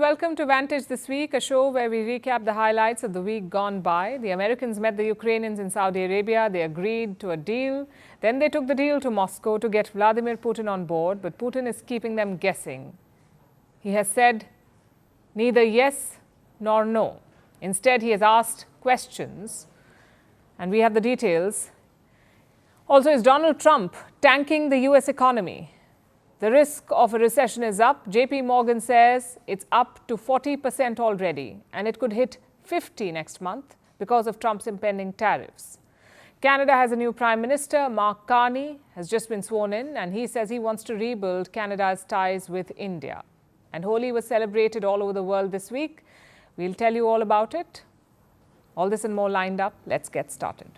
welcome to Vantage This Week, a show where we recap the highlights of the week gone by. The Americans met the Ukrainians in Saudi Arabia. They agreed to a deal. Then they took the deal to Moscow to get Vladimir Putin on board. But Putin is keeping them guessing. He has said neither yes nor no. Instead, he has asked questions. And we have the details. Also, is Donald Trump tanking the US economy? The risk of a recession is up. JP Morgan says it's up to 40% already, and it could hit 50% next month because of Trump's impending tariffs. Canada has a new Prime Minister. Mark Carney has just been sworn in, and he says he wants to rebuild Canada's ties with India. And Holi was celebrated all over the world this week. We'll tell you all about it. All this and more lined up. Let's get started.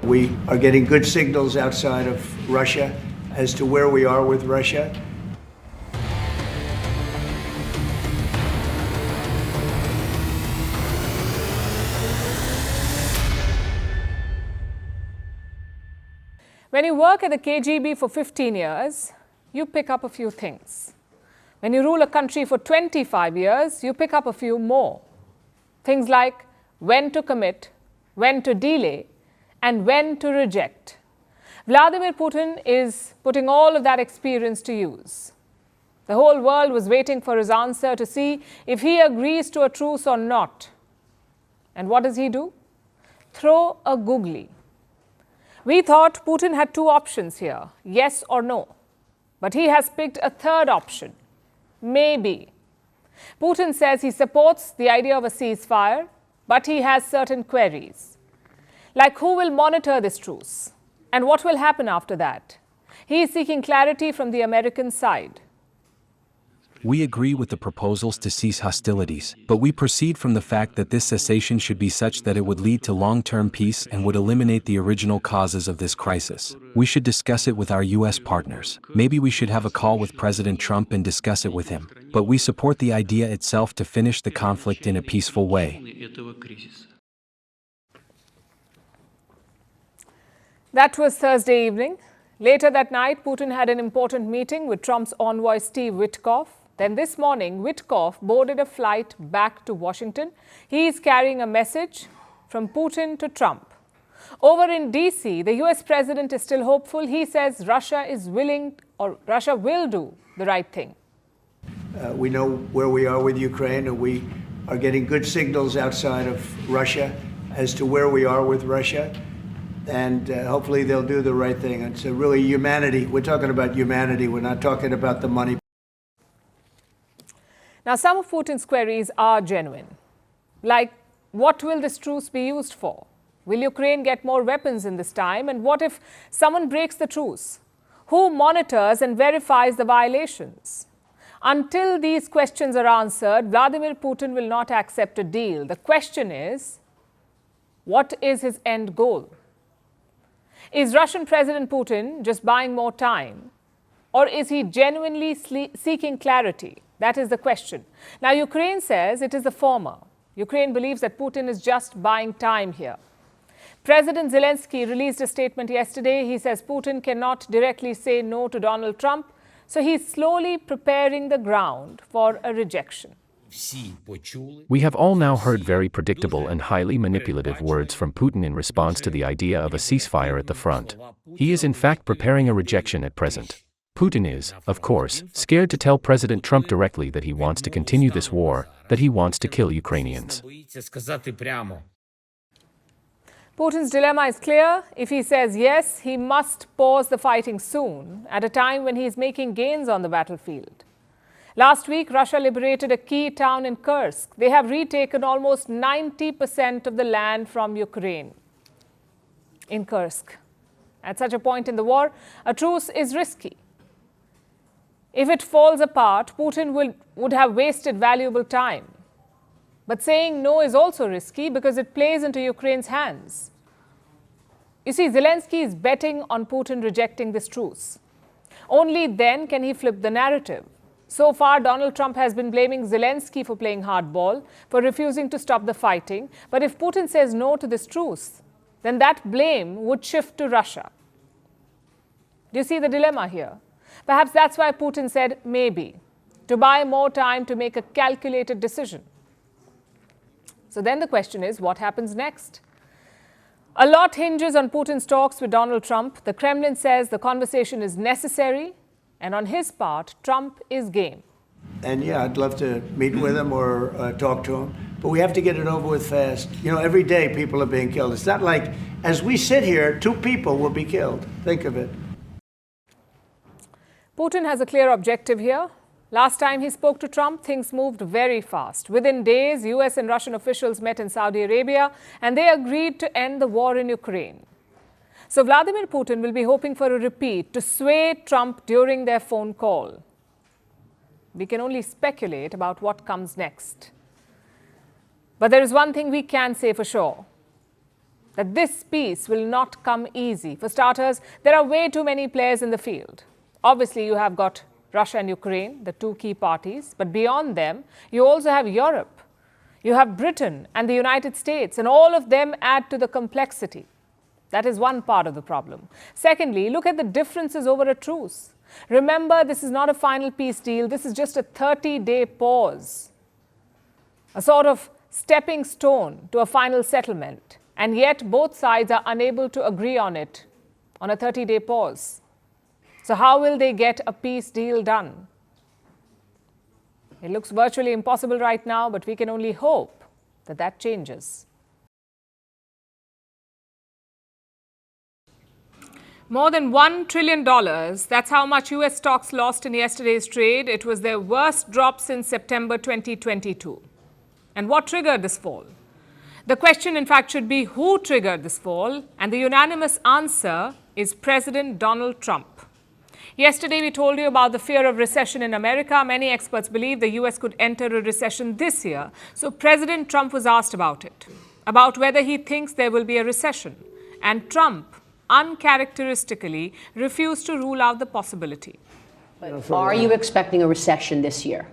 We are getting good signals outside of Russia as to where we are with Russia. When you work at the KGB for 15 years, you pick up a few things. When you rule a country for 25 years, you pick up a few more. Things like when to commit, when to delay, and when to reject. Vladimir Putin is putting all of that experience to use. The whole world was waiting for his answer to see if he agrees to a truce or not. And what does he do? Throw a googly. We thought Putin had two options here, yes or no. But he has picked a third option, maybe. Putin says he supports the idea of a ceasefire, but he has certain queries. Like who will monitor this truce? And what will happen after that? He is seeking clarity from the American side. We agree with the proposals to cease hostilities, but we proceed from the fact that this cessation should be such that it would lead to long-term peace and would eliminate the original causes of this crisis. We should discuss it with our U.S. partners. Maybe we should have a call with President Trump and discuss it with him. But we support the idea itself to finish the conflict in a peaceful way. That was Thursday evening. Later that night, Putin had an important meeting with Trump's envoy Steve Witkoff. Then this morning, Witkoff boarded a flight back to Washington. He is carrying a message from Putin to Trump. Over in D.C., the U.S. president is still hopeful. He says Russia is willing, or Russia will do the right thing. We know where we are with Ukraine, and we are getting good signals outside of Russia as to where we are with Russia. And hopefully they'll do the right thing. It's really humanity. We're talking about humanity. We're not talking about the money. Now, some of Putin's queries are genuine. Like, what will this truce be used for? Will Ukraine get more weapons in this time? And what if someone breaks the truce? Who monitors and verifies the violations? Until these questions are answered, Vladimir Putin will not accept a deal. The question is, what is his end goal? Is Russian President Putin just buying more time? Or is he genuinely seeking clarity? That is the question. Now, Ukraine says it is the former. Ukraine believes that Putin is just buying time here. President Zelensky released a statement yesterday. He says Putin cannot directly say no to Donald Trump, so he's slowly preparing the ground for a rejection. We have all now heard very predictable and highly manipulative words from Putin in response to the idea of a ceasefire at the front. He is in fact preparing a rejection at present. Putin is, of course, scared to tell President Trump directly that he wants to continue this war, that he wants to kill Ukrainians. Putin's dilemma is clear. If he says yes, he must pause the fighting soon, at a time when he is making gains on the battlefield. Last week, Russia liberated a key town in Kursk. They have retaken almost 90% of the land from Ukraine in Kursk. At such a point in the war, a truce is risky. If it falls apart, Putin would have wasted valuable time. But saying no is also risky because it plays into Ukraine's hands. You see, Zelensky is betting on Putin rejecting this truce. Only then can he flip the narrative. So far, Donald Trump has been blaming Zelensky for playing hardball, for refusing to stop the fighting. But if Putin says no to this truce, then that blame would shift to Russia. Do you see the dilemma here? Perhaps that's why Putin said maybe, to buy more time to make a calculated decision. So then the question is, what happens next? A lot hinges on Putin's talks with Donald Trump. The Kremlin says the conversation is necessary, and on his part, Trump is game. And yeah, I'd love to meet with him or talk to him, but we have to get it over with fast. You know, every day people are being killed. It's not like, as we sit here, 2 people will be killed. Think of it. Putin has a clear objective here. Last time he spoke to Trump, things moved very fast. Within days, US and Russian officials met in Saudi Arabia and they agreed to end the war in Ukraine. So Vladimir Putin will be hoping for a repeat to sway Trump during their phone call. We can only speculate about what comes next. But there is one thing we can say for sure, that this peace will not come easy. For starters, there are way too many players in the field. Obviously, you have got Russia and Ukraine, the 2 key parties, but beyond them, you also have Europe. You have Britain and the United States, and all of them add to the complexity. That is one part of the problem. Secondly, look at the differences over a truce. Remember, this is not a final peace deal. This is just a 30-day pause, a sort of stepping stone to a final settlement. And yet, both sides are unable to agree on it, on a 30-day pause. So how will they get a peace deal done? It looks virtually impossible right now, but we can only hope that that changes. More than $1 trillion, that's how much US stocks lost in yesterday's trade. It was their worst drop since September 2022. And what triggered this fall? The question, in fact, should be who triggered this fall? And the unanimous answer is President Donald Trump. Yesterday, we told you about the fear of recession in America. Many experts believe the US could enter a recession this year. So President Trump was asked about it, about whether he thinks there will be a recession. And Trump, uncharacteristically, refused to rule out the possibility. Are you expecting a recession this year?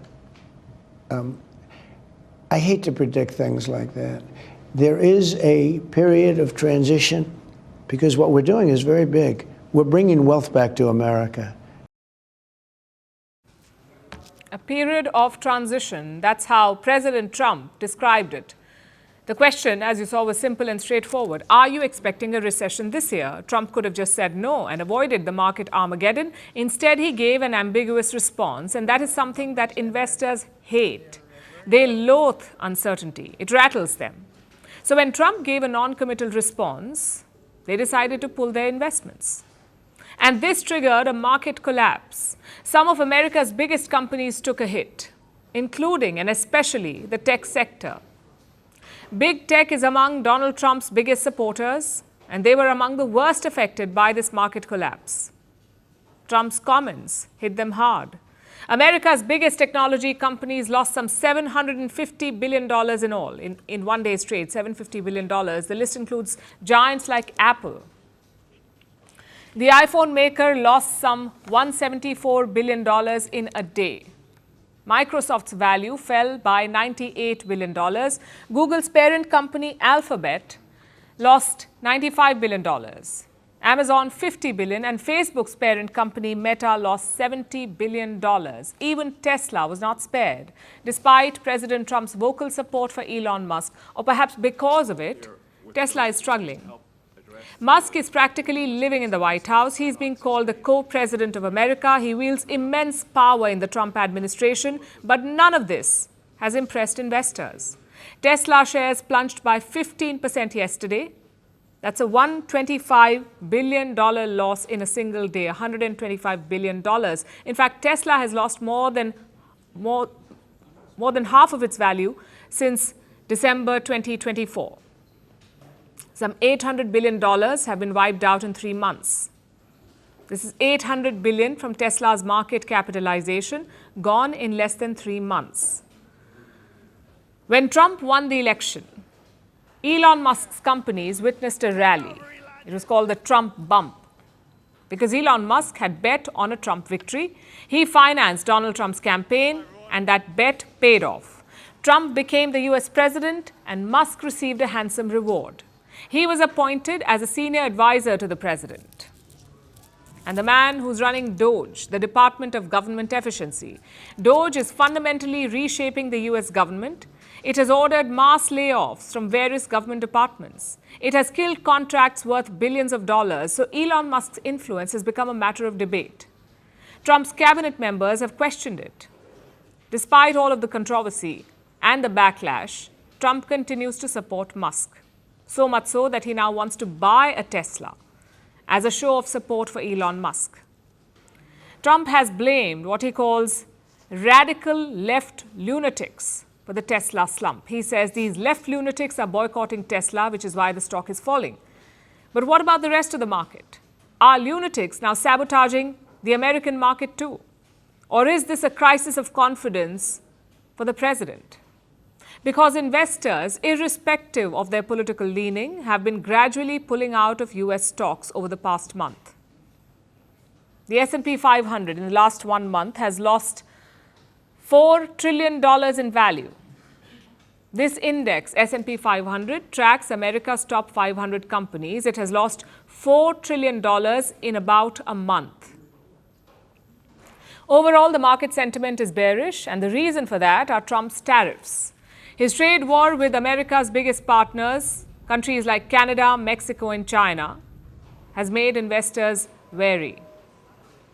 I hate to predict things like that. There is a period of transition because what we're doing is very big. We're bringing wealth back to America. A period of transition. That's how President Trump described it. The question, as you saw, was simple and straightforward. Are you expecting a recession this year? Trump could have just said no and avoided the market Armageddon. Instead, he gave an ambiguous response, and that is something that investors hate. They loathe uncertainty. It rattles them. So when Trump gave a non-committal response, they decided to pull their investments. And this triggered a market collapse. Some of America's biggest companies took a hit, including and especially the tech sector. Big tech is among Donald Trump's biggest supporters, and they were among the worst affected by this market collapse. Trump's comments hit them hard. America's biggest technology companies lost some $750 billion in all, in one day's trade, $750 billion. The list includes giants like Apple. The iPhone maker lost some $174 billion in a day. Microsoft's value fell by $98 billion. Google's parent company Alphabet lost $95 billion. Amazon $50 billion, and Facebook's parent company Meta lost $70 billion. Even Tesla was not spared, despite President Trump's vocal support for Elon Musk, or perhaps because of it, Tesla is struggling. Musk is practically living in the White House. He's being called the co-president of America. He wields immense power in the Trump administration, but none of this has impressed investors. Tesla shares plunged by 15% yesterday. That's a $125 billion loss in a single day, $125 billion. In fact, Tesla has lost more than half of its value since December 2024. Some $800 billion have been wiped out in 3 months. This is $800 billion from Tesla's market capitalization, gone in less than 3 months. When Trump won the election, Elon Musk's companies witnessed a rally. It was called the Trump bump because Elon Musk had bet on a Trump victory. He financed Donald Trump's campaign, and that bet paid off. Trump became the US president, and Musk received a handsome reward. He was appointed as a senior advisor to the president. And the man who's running DOGE, the Department of Government Efficiency. DOGE is fundamentally reshaping the US government. It has ordered mass layoffs from various government departments. It has killed contracts worth billions of dollars, so Elon Musk's influence has become a matter of debate. Trump's cabinet members have questioned it. Despite all of the controversy and the backlash, Trump continues to support Musk. So much so that he now wants to buy a Tesla as a show of support for Elon Musk. Trump has blamed what he calls radical left lunatics for the Tesla slump. He says these left lunatics are boycotting Tesla, which is why the stock is falling. But what about the rest of the market? Are lunatics now sabotaging the American market too? Or is this a crisis of confidence for the president? Because investors, irrespective of their political leaning, have been gradually pulling out of US stocks over the past month. The S&P 500 in the last 1 month has lost $4 trillion in value. This index, S&P 500, tracks America's top 500 companies. It has lost $4 trillion in about a month. Overall, the market sentiment is bearish, and the reason for that are Trump's tariffs. His trade war with America's biggest partners, countries like Canada, Mexico, and China, has made investors wary.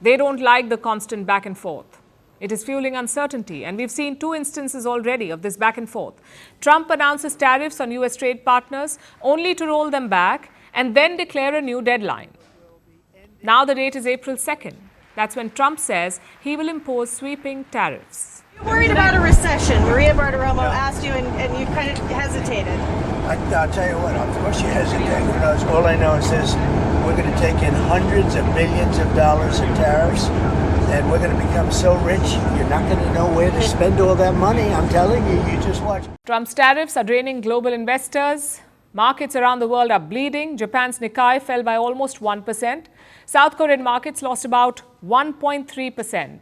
They don't like the constant back and forth. It is fueling uncertainty, and we've seen 2 instances already of this back and forth. Trump announces tariffs on US trade partners only to roll them back and then declare a new deadline. Now the date is April 2nd. That's when Trump says he will impose sweeping tariffs. You're worried about a recession. Maria Bartiromo asked you, and you kind of hesitated. I'll tell you what, of course you hesitate. Who knows? All I know is this: we're going to take in hundreds of billions of dollars in tariffs, and we're going to become so rich, you're not going to know where to spend all that money. I'm telling you, you just watch. Trump's tariffs are draining global investors. Markets around the world are bleeding. Japan's Nikkei fell by almost 1%. South Korean markets lost about 1.3%.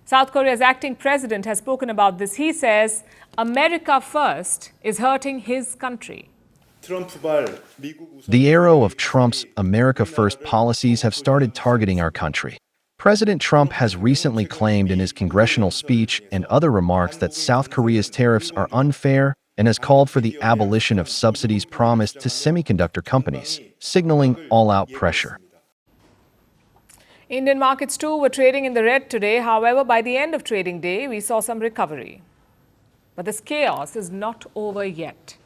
South Korea's acting president has spoken about this. He says America first is hurting his country. The arrow of Trump's America First policies have started targeting our country. President Trump has recently claimed in his congressional speech and other remarks that South Korea's tariffs are unfair and has called for the abolition of subsidies promised to semiconductor companies, signaling all-out pressure. Indian markets too were trading in the red today. However, by the end of trading day, we saw some recovery. But this chaos is not over yet.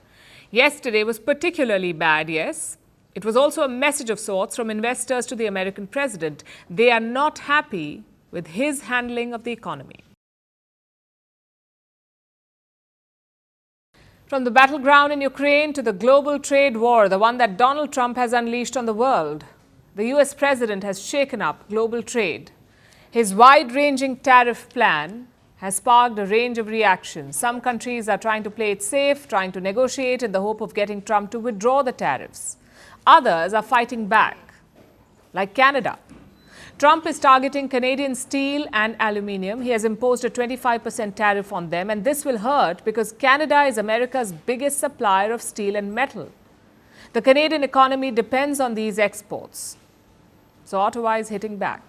Yesterday was particularly bad, yes. It was also a message of sorts from investors to the American president. They are not happy with his handling of the economy. From the battleground in Ukraine to the global trade war, the one that Donald Trump has unleashed on the world, the US president has shaken up global trade. His wide-ranging tariff plan has sparked a range of reactions. Some countries are trying to play it safe, trying to negotiate in the hope of getting Trump to withdraw the tariffs. Others are fighting back, like Canada. Trump is targeting Canadian steel and aluminium. He has imposed a 25% tariff on them, and this will hurt because Canada is America's biggest supplier of steel and metal. The Canadian economy depends on these exports. So Ottawa is hitting back.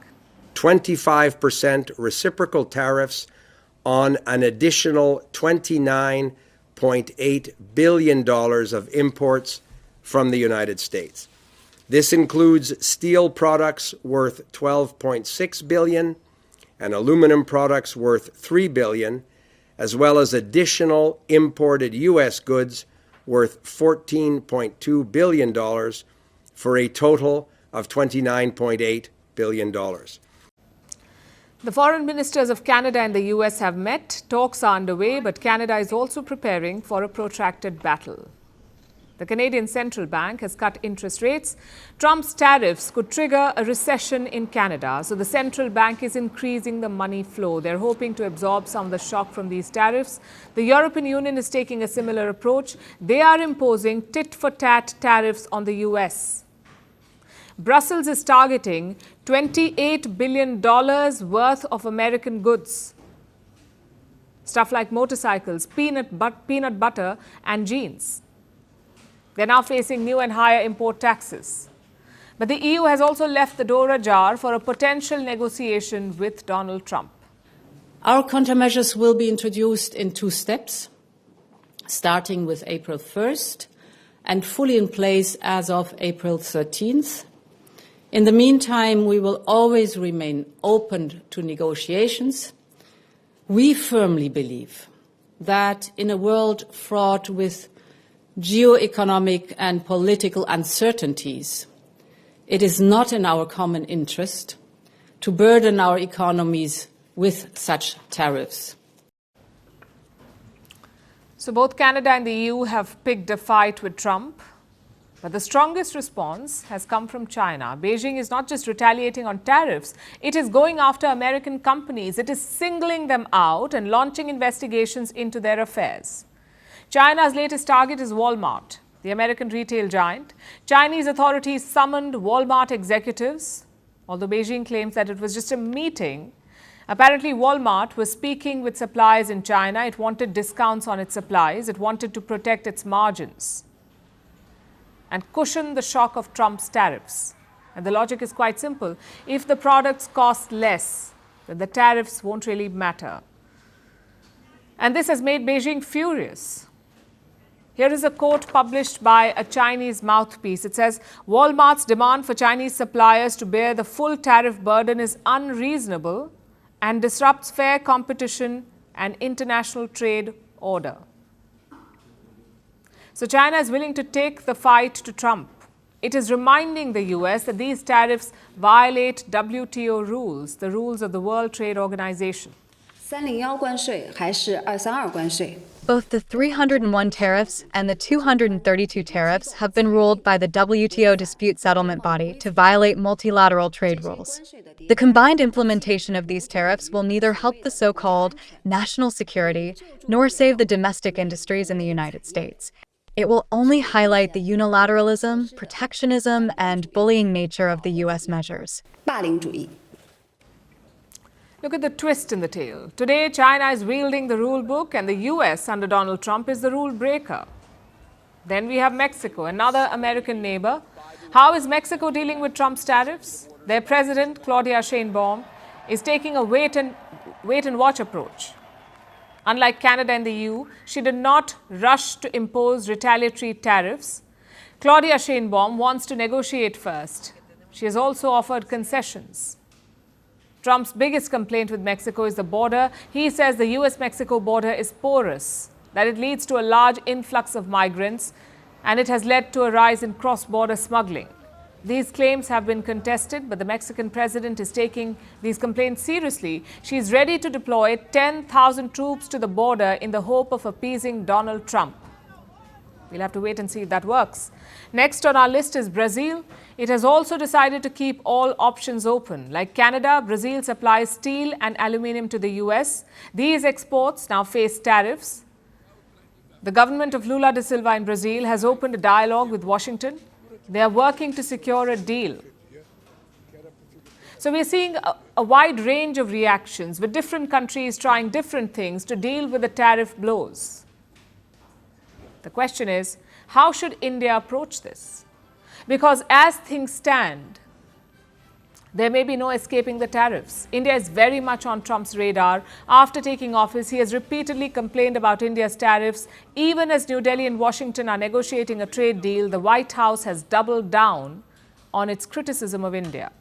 25% reciprocal tariffs on an additional $29.8 billion of imports from the United States. This includes steel products worth $12.6 billion and aluminum products worth $3 billion, as well as additional imported U.S. goods worth $14.2 billion for a total of $29.8 billion. The foreign ministers of Canada and the US have met. Talks are underway, but Canada is also preparing for a protracted battle. The Canadian Central Bank has cut interest rates. Trump's tariffs could trigger a recession in Canada, so the central bank is increasing the money flow. They're hoping to absorb some of the shock from these tariffs. The European Union is taking a similar approach. They are imposing tit-for-tat tariffs on the US. Brussels is targeting $28 billion worth of American goods. Stuff like motorcycles, peanut butter and jeans. They're now facing new and higher import taxes. But the EU has also left the door ajar for a potential negotiation with Donald Trump. Our countermeasures will be introduced in 2 steps, starting with April 1st and fully in place as of April 13th. In the meantime, we will always remain open to negotiations. We firmly believe that in a world fraught with geo-economic and political uncertainties, it is not in our common interest to burden our economies with such tariffs. So both Canada and the EU have picked a fight with Trump. But the strongest response has come from China. Beijing is not just retaliating on tariffs, it is going after American companies. It is singling them out and launching investigations into their affairs. China's latest target is Walmart, the American retail giant. Chinese authorities summoned Walmart executives, although Beijing claims that it was just a meeting. Apparently, Walmart was speaking with suppliers in China. It wanted discounts on its supplies. It wanted to protect its margins and cushion the shock of Trump's tariffs. And the logic is quite simple. If the products cost less, then the tariffs won't really matter. And this has made Beijing furious. Here is a quote published by a Chinese mouthpiece. It says, Walmart's demand for Chinese suppliers to bear the full tariff burden is unreasonable and disrupts fair competition and international trade order. So China is willing to take the fight to Trump. It is reminding the US that these tariffs violate WTO rules, the rules of the World Trade Organization. Both the 301 tariffs and the 232 tariffs have been ruled by the WTO dispute settlement body to violate multilateral trade rules. The combined implementation of these tariffs will neither help the so-called national security nor save the domestic industries in the United States. It will only highlight the unilateralism, protectionism, and bullying nature of the U.S. measures. Look at the twist in the tale. Today, China is wielding the rule book and the US under Donald Trump is the rule breaker. Then we have Mexico, another American neighbor. How is Mexico dealing with Trump's tariffs? Their president, Claudia Sheinbaum, is taking a wait and watch approach. Unlike Canada and the EU, she did not rush to impose retaliatory tariffs. Claudia Sheinbaum wants to negotiate first. She has also offered concessions. Trump's biggest complaint with Mexico is the border. He says the US-Mexico border is porous, that it leads to a large influx of migrants, and it has led to a rise in cross-border smuggling. These claims have been contested, but the Mexican president is taking these complaints seriously. She is ready to deploy 10,000 troops to the border in the hope of appeasing Donald Trump. We'll have to wait and see if that works. Next on our list is Brazil. It has also decided to keep all options open. Like Canada, Brazil supplies steel and aluminium to the US. These exports now face tariffs. The government of Lula da Silva in Brazil has opened a dialogue with Washington. They are working to secure a deal. So we're seeing a wide range of reactions with different countries trying different things to deal with the tariff blows. The question is, how should India approach this? Because as things stand, there may be no escaping the tariffs. India is very much on Trump's radar. After taking office, he has repeatedly complained about India's tariffs. Even as New Delhi and Washington are negotiating a trade deal, the White House has doubled down on its criticism of India.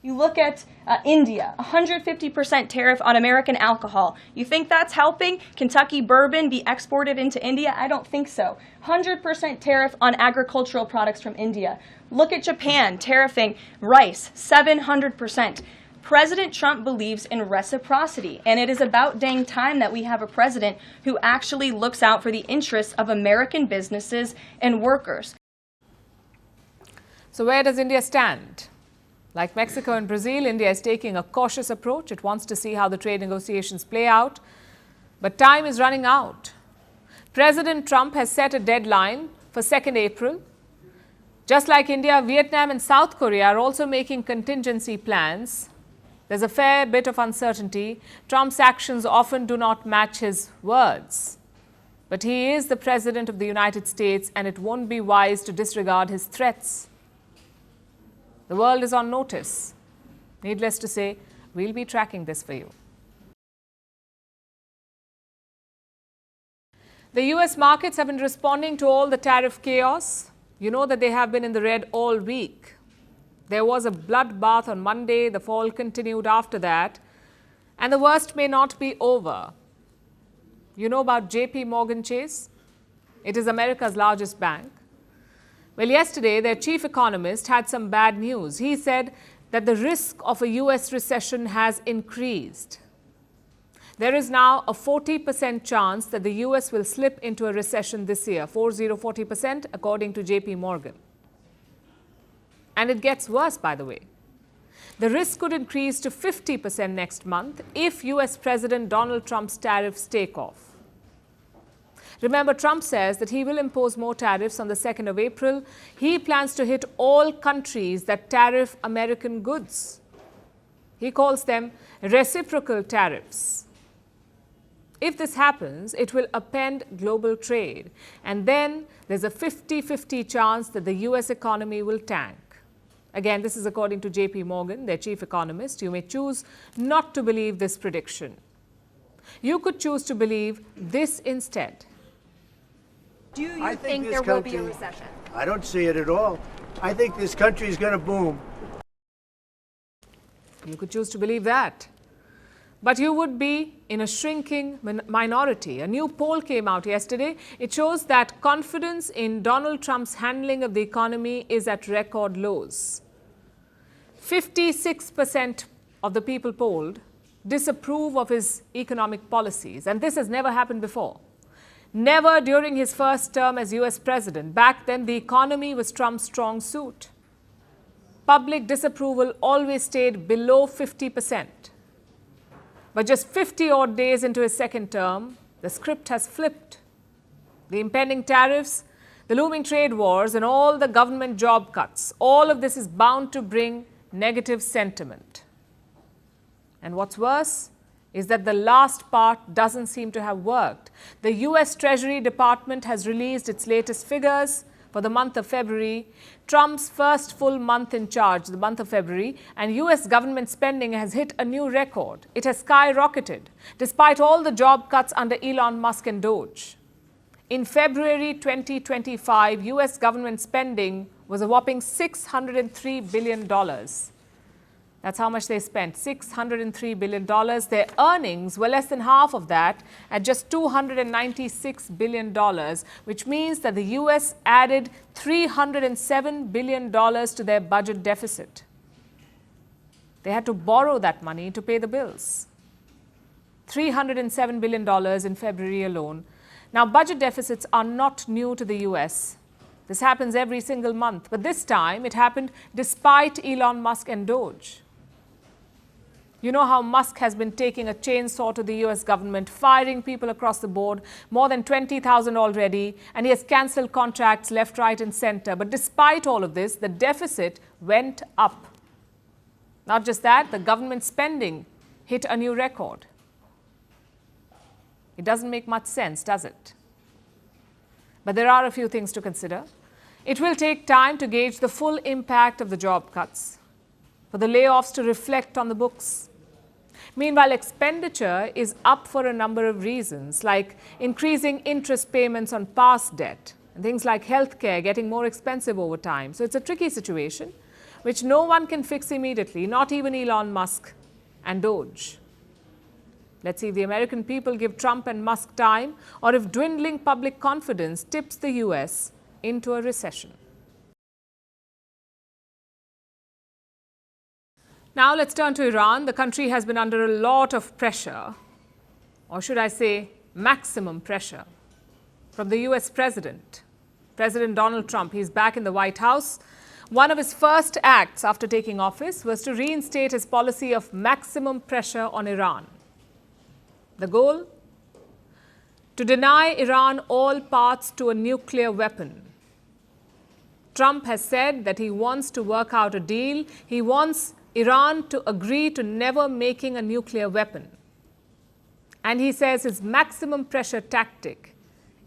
You look at India, 150% tariff on American alcohol. You think that's helping Kentucky bourbon be exported into India? I don't think so. 100% tariff on agricultural products from India. Look at Japan, tariffing rice, 700%. President Trump believes in reciprocity, and it is about dang time that we have a president who actually looks out for the interests of American businesses and workers. So where does India stand? Like Mexico and Brazil, India is taking a cautious approach. It wants to see how the trade negotiations play out. But time is running out. President Trump has set a deadline for 2nd April. Just like India, Vietnam and South Korea are also making contingency plans. There's a fair bit of uncertainty. Trump's actions often do not match his words. But he is the President of the United States, and it won't be wise to disregard his threats. The world is on notice. Needless to say, we'll be tracking this for you. The US markets have been responding to all the tariff chaos. You know that they have been in the red all week. There was a bloodbath on Monday. The fall continued after that. And the worst may not be over. You know about JP Morgan Chase? It is America's largest bank. Well, yesterday, their chief economist had some bad news. He said that the risk of a US recession has increased. There is now a 40% chance that the US will slip into a recession this year, 40% according to JP Morgan. And it gets worse, by the way. The risk could increase to 50% next month if US President Donald Trump's tariffs take off. Remember, Trump says that he will impose more tariffs on the 2nd of April. He plans to hit all countries that tariff American goods. He calls them reciprocal tariffs. If this happens, it will upend global trade. And then there's a 50-50 chance that the US economy will tank. Again, this is according to JP Morgan, their chief economist. You may choose not to believe this prediction. You could choose to believe this instead. Do you think there will be a recession? I don't see it at all. I think this country is going to boom. You could choose to believe that. But you would be in a shrinking minority. A new poll came out yesterday. It shows that confidence in Donald Trump's handling of the economy is at record lows. 56% of the people polled disapprove of his economic policies, and this has never happened before. Never during his first term as US president. Back then, the economy was Trump's strong suit. Public disapproval always stayed below 50%. But just 50-odd days into his second term, the script has flipped. The impending tariffs, the looming trade wars, and all the government job cuts, all of this is bound to bring negative sentiment. And what's worse is that the last part doesn't seem to have worked. The US Treasury Department has released its latest figures for the month of February, Trump's first full month in charge, the month of February, and US government spending has hit a new record. It has skyrocketed, despite all the job cuts under Elon Musk and Doge. In February 2025, US government spending was a whopping $603 billion. That's how much they spent, $603 billion. Their earnings were less than half of that at just $296 billion, which means that the US added $307 billion to their budget deficit. They had to borrow that money to pay the bills. $307 billion in February alone. Now, budget deficits are not new to the US. This happens every single month, but this time it happened despite Elon Musk and Doge. You know how Musk has been taking a chainsaw to the US government, firing people across the board, more than 20,000 already, and he has cancelled contracts left, right, and center. But despite all of this, the deficit went up. Not just that, the government spending hit a new record. It doesn't make much sense, does it? But there are a few things to consider. It will take time to gauge the full impact of the job cuts, for the layoffs to reflect on the books. Meanwhile, expenditure is up for a number of reasons, like increasing interest payments on past debt, and things like healthcare getting more expensive over time. So it's a tricky situation, which no one can fix immediately, not even Elon Musk and Doge. Let's see if the American people give Trump and Musk time, or if dwindling public confidence tips the US into a recession. Now let's turn to Iran. The country has been under a lot of pressure, or should I say maximum pressure, from the US President Donald Trump. He's back in the White House. One of his first acts after taking office was to reinstate his policy of maximum pressure on Iran. The goal? To deny Iran all paths to a nuclear weapon. Trump has said that he wants to work out a deal. He wants Iran to agree to never making a nuclear weapon. And he says his maximum pressure tactic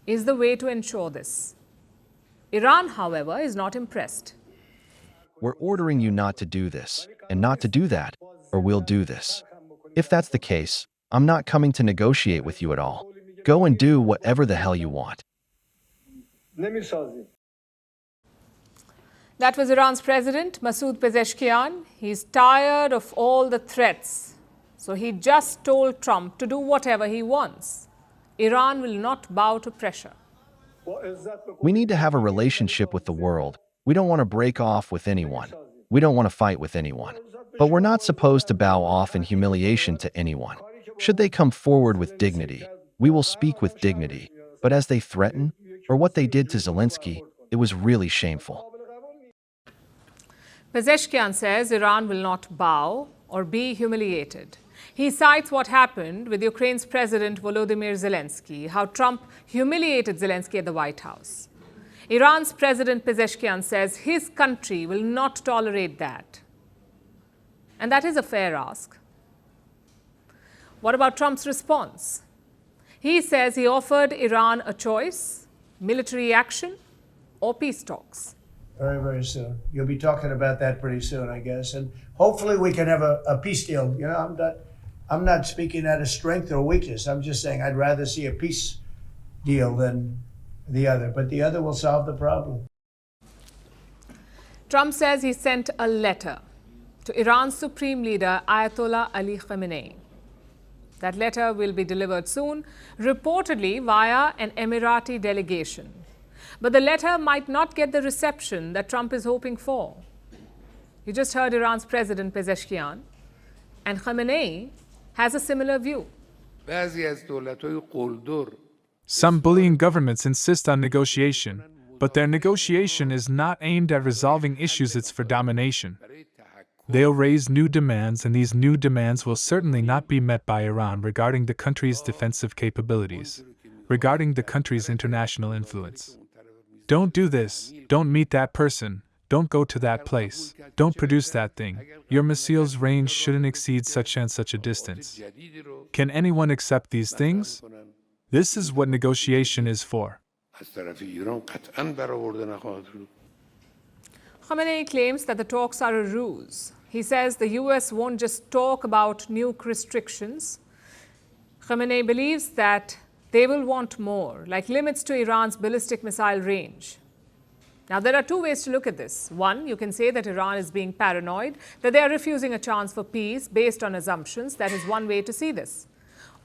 is the way to ensure this. Iran, however, is not impressed. We're ordering you not to do this, and not to do that, or we'll do this. If that's the case, I'm not coming to negotiate with you at all. Go and do whatever the hell you want. That was Iran's president, Masoud Pezeshkian. He's tired of all the threats. So he just told Trump to do whatever he wants. Iran will not bow to pressure. We need to have a relationship with the world. We don't want to break off with anyone. We don't want to fight with anyone. But we're not supposed to bow off in humiliation to anyone. Should they come forward with dignity, we will speak with dignity. But as they threaten, or what they did to Zelensky, it was really shameful. Pezeshkian says Iran will not bow or be humiliated. He cites what happened with Ukraine's President Volodymyr Zelensky, how Trump humiliated Zelensky at the White House. Iran's President Pezeshkian says his country will not tolerate that. And that is a fair ask. What about Trump's response? He says he offered Iran a choice: military action or peace talks. Very, very soon. You'll be talking about that pretty soon, I guess. And hopefully we can have a peace deal. You know, I'm not speaking out of strength or weakness. I'm just saying I'd rather see a peace deal than the other. But the other will solve the problem. Trump says he sent a letter to Iran's supreme leader, Ayatollah Ali Khamenei. That letter will be delivered soon, reportedly via an Emirati delegation. But the letter might not get the reception that Trump is hoping for. You just heard Iran's President Pezeshkian, and Khamenei has a similar view. Some bullying governments insist on negotiation, but their negotiation is not aimed at resolving issues, it's for domination. They'll raise new demands, and these new demands will certainly not be met by Iran regarding the country's defensive capabilities, regarding the country's international influence. Don't do this, don't meet that person, don't go to that place, don't produce that thing. Your missiles' range shouldn't exceed such and such a distance. Can anyone accept these things? This is what negotiation is for. Khamenei claims that the talks are a ruse. He says the US won't just talk about nuke restrictions. Khamenei believes that they will want more, like limits to Iran's ballistic missile range. Now, there are two ways to look at this. One, you can say that Iran is being paranoid, that they are refusing a chance for peace based on assumptions. That is one way to see this.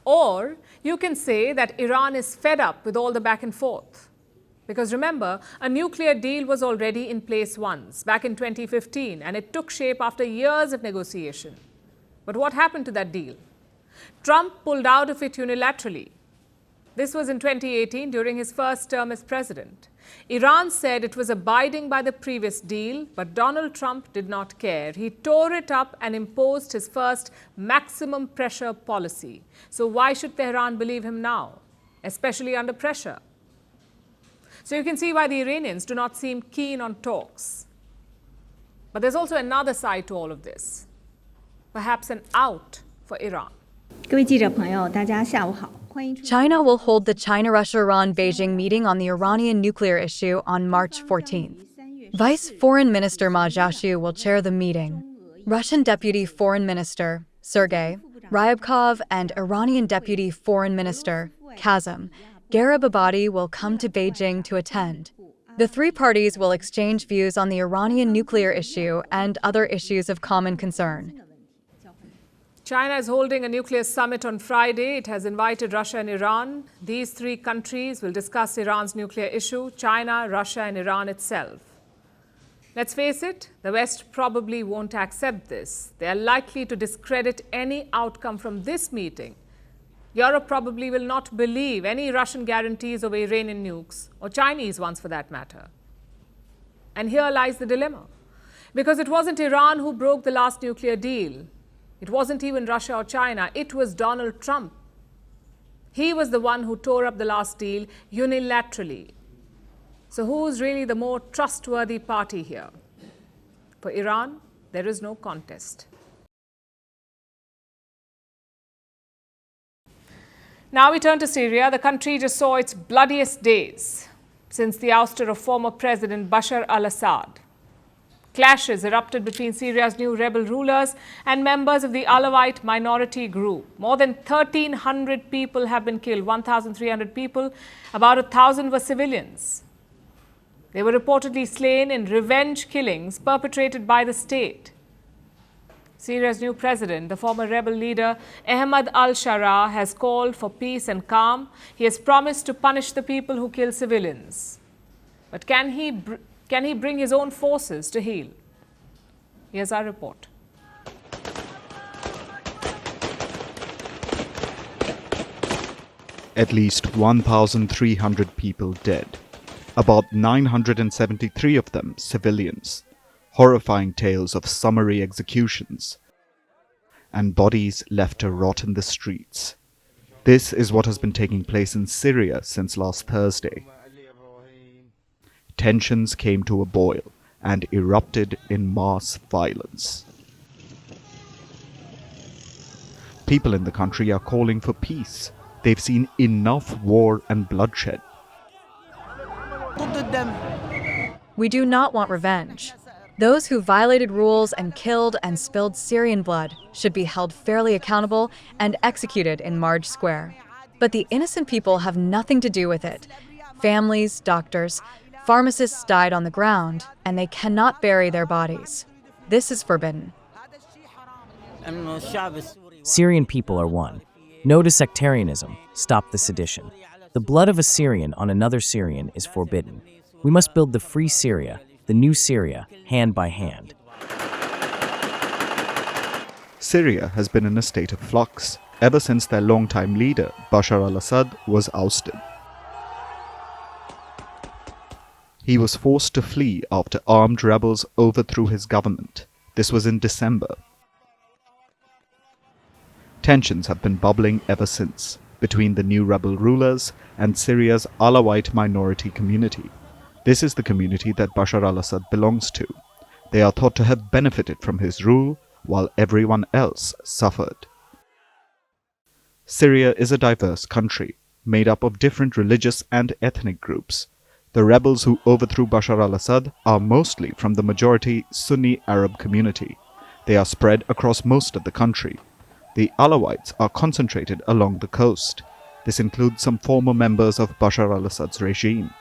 Or you can say that Iran is fed up with all the back and forth. Because remember, a nuclear deal was already in place once, back in 2015, and it took shape after years of negotiation. But what happened to that deal? Trump pulled out of it unilaterally. This was in 2018 during his first term as president. Iran said it was abiding by the previous deal, but Donald Trump did not care. He tore it up and imposed his first maximum pressure policy. So why should Tehran believe him now, especially under pressure? So you can see why the Iranians do not seem keen on talks. But there's also another side to all of this. Perhaps an out for Iran. 各位记者朋友，大家下午好。 China will hold the China-Russia-Iran-Beijing meeting on the Iranian nuclear issue on March 14th. Vice Foreign Minister Ma Jiashu will chair the meeting. Russian Deputy Foreign Minister Sergei Ryabkov and Iranian Deputy Foreign Minister Kazem Garibabadi will come to Beijing to attend. The three parties will exchange views on the Iranian nuclear issue and other issues of common concern. China is holding a nuclear summit on Friday. It has invited Russia and Iran. These three countries will discuss Iran's nuclear issue, China, Russia, and Iran itself. Let's face it, the West probably won't accept this. They are likely to discredit any outcome from this meeting. Europe probably will not believe any Russian guarantees over Iranian nukes, or Chinese ones for that matter. And here lies the dilemma. Because it wasn't Iran who broke the last nuclear deal. It wasn't even Russia or China. It was Donald Trump. He was the one who tore up the last deal unilaterally. So who's really the more trustworthy party here? For Iran, there is no contest. Now we turn to Syria. The country just saw its bloodiest days since the ouster of former President Bashar al-Assad. Clashes erupted between Syria's new rebel rulers and members of the Alawite minority group. More than 1,300 people have been killed, 1,300 people, about 1,000 were civilians. They were reportedly slain in revenge killings perpetrated by the state. Syria's new president, the former rebel leader Ahmad al-Shara, has called for peace and calm. He has promised to punish the people who kill civilians. But can he bring his own forces to heel? Here's our report. At least 1,300 people dead. About 973 of them civilians. Horrifying tales of summary executions. And bodies left to rot in the streets. This is what has been taking place in Syria since last Thursday. Tensions came to a boil and erupted in mass violence. People in the country are calling for peace. They've seen enough war and bloodshed. We do not want revenge. Those who violated rules and killed and spilled Syrian blood should be held fairly accountable and executed in Marj Square. But the innocent people have nothing to do with it. Families, doctors, pharmacists died on the ground, and they cannot bury their bodies. This is forbidden. Syrian people are one. No to sectarianism. Stop the sedition. The blood of a Syrian on another Syrian is forbidden. We must build the free Syria, the new Syria, hand by hand. Syria has been in a state of flux ever since their longtime leader, Bashar al-Assad, was ousted. He was forced to flee after armed rebels overthrew his government. This was in December. Tensions have been bubbling ever since between the new rebel rulers and Syria's Alawite minority community. This is the community that Bashar al-Assad belongs to. They are thought to have benefited from his rule, while everyone else suffered. Syria is a diverse country, made up of different religious and ethnic groups. The rebels who overthrew Bashar al-Assad are mostly from the majority Sunni Arab community. They are spread across most of the country. The Alawites are concentrated along the coast. This includes some former members of Bashar al-Assad's regime.